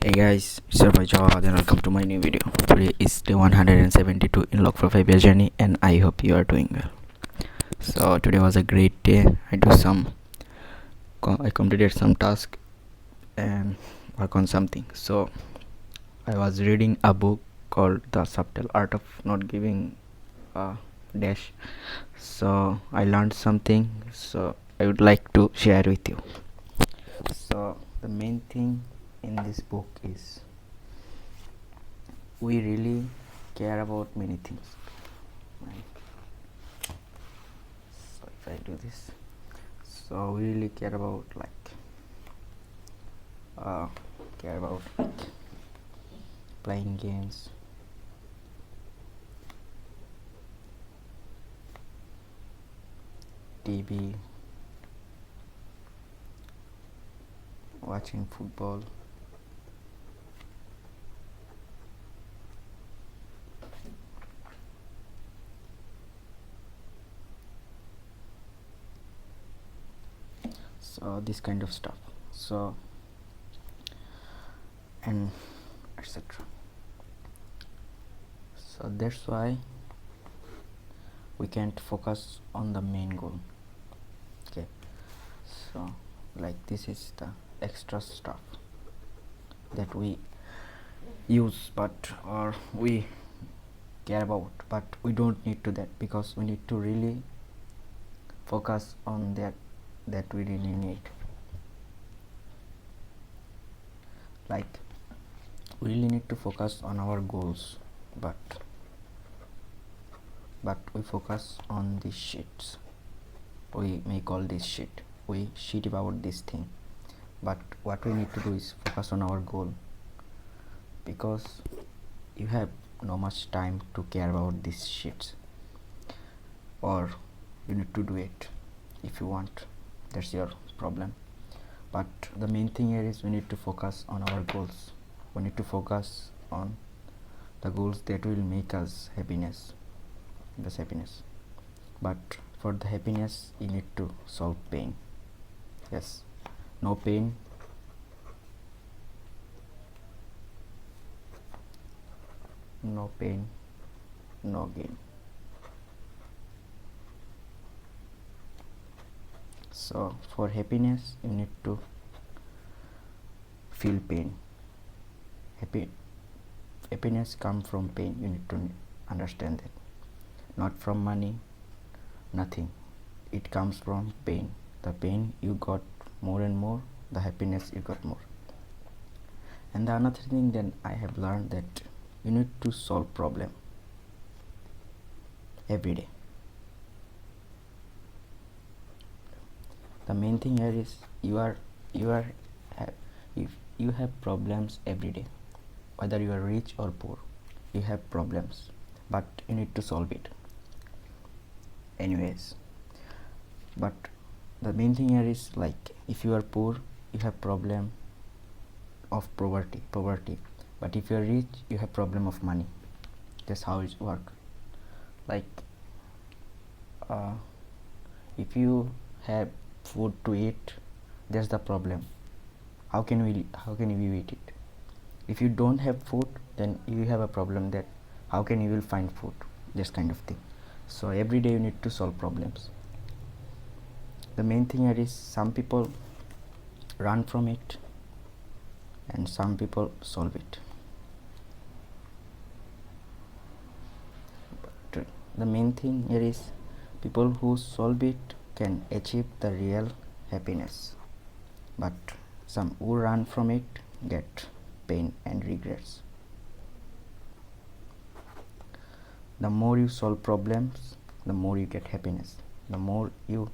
Hey guys, it's your boy Jawad and welcome to my new video. Today is day 172 in Log for 5 year journey and I hope you are doing well. So today was a great day. I completed some task and work on something. So I was reading a book called The Subtle Art of Not Giving a Dash. So I learned something, so I would like to share with you. So the main thing in this book is we really care about many things, right? So if I do this, so we really care about playing games, TV, watching football, so this kind of stuff, so and etc. So that's why we can't focus on the main goal. Okay, so like this is the extra stuff that we use or we care about, but we don't need to that, because we need to really focus on that we really need. Like we really need to focus on our goals, but we focus on these shits. We may call this shit, we shit about this thing, but what we need to do is focus on our goal, because you have no much time to care about these shits, or you need to do it if you want, that's your problem. But the main thing here is we need to focus on our goals. We need to focus on the goals that will make us happiness. But for the happiness you need to solve pain. Yes, no pain, no gain. So for happiness you need to feel pain. Happiness comes from pain. You need to understand that. Not from money, nothing. It comes from pain. The pain you got more and more, the happiness you got more. And the another thing that I have learned, that you need to solve problem every day. The main thing here is if you have problems every day, whether you are rich or poor, you have problems, but you need to solve it anyways. But the main thing here is, like, if you are poor, you have problem of poverty, but if you are rich, you have problem of money. That's how it works. Like if you have food to eat, that's the problem. How can we eat it? If you don't have food, then you have a problem that how can you will find food, this kind of thing. So every day you need to solve problems. The main thing here is some people run from it and some people solve it. But the main thing here is people who solve it can achieve the real happiness, but some who run from it get pain and regrets. The more you solve problems, the more you get happiness. The more you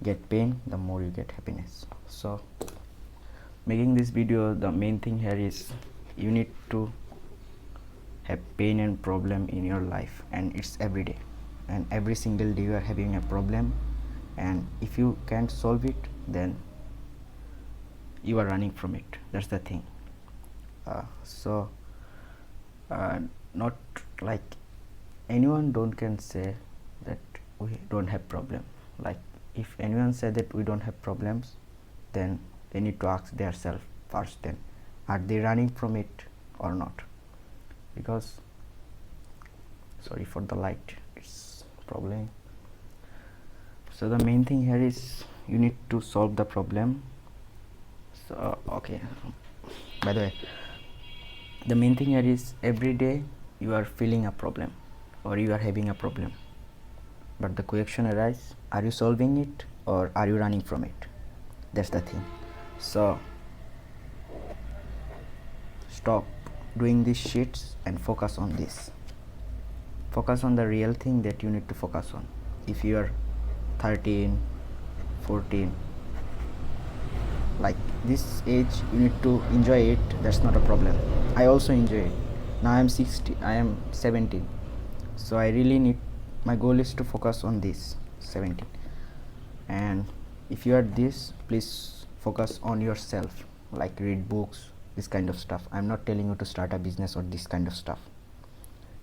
get pain, the more you get happiness. So making this video, the main thing here is you need to have pain and problem in your life, and it's every day, and every single day you are having a problem, and if you can't solve it, then you are running from it. That's the thing. Not like anyone don't can say that we don't have problem. Like if anyone said that we don't have problems, then they need to ask themselves first, then are they running from it or not? Because sorry for the light, it's problem. So the main thing here is you need to solve the problem. So okay, by the way, the main thing here is every day you are feeling a problem or you are having a problem, but the question arises, are you solving it or are you running from it? That's the thing. So stop doing these shits and focus on this. Focus on the real thing that you need to focus on. If you are 13, 14, like this age, you need to enjoy it. That's not a problem. I also enjoy it. Now I am 60, I am 17, so I really need, my goal is to focus on this 17. And if you are this, please focus on yourself, like read books, this kind of stuff. I'm not telling you to start a business or this kind of stuff.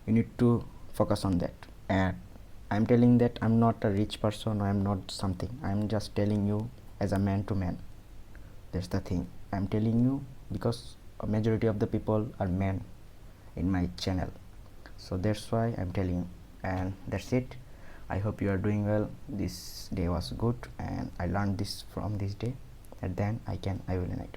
You need to focus on that. And I'm telling that I'm not a rich person or I'm not something. I'm just telling you as a man to man. That's the thing. I'm telling you because a majority of the people are men in my channel, so that's why I'm telling you. And that's it. I hope you are doing well. This day was good and I learned this from this day, and then I will unite.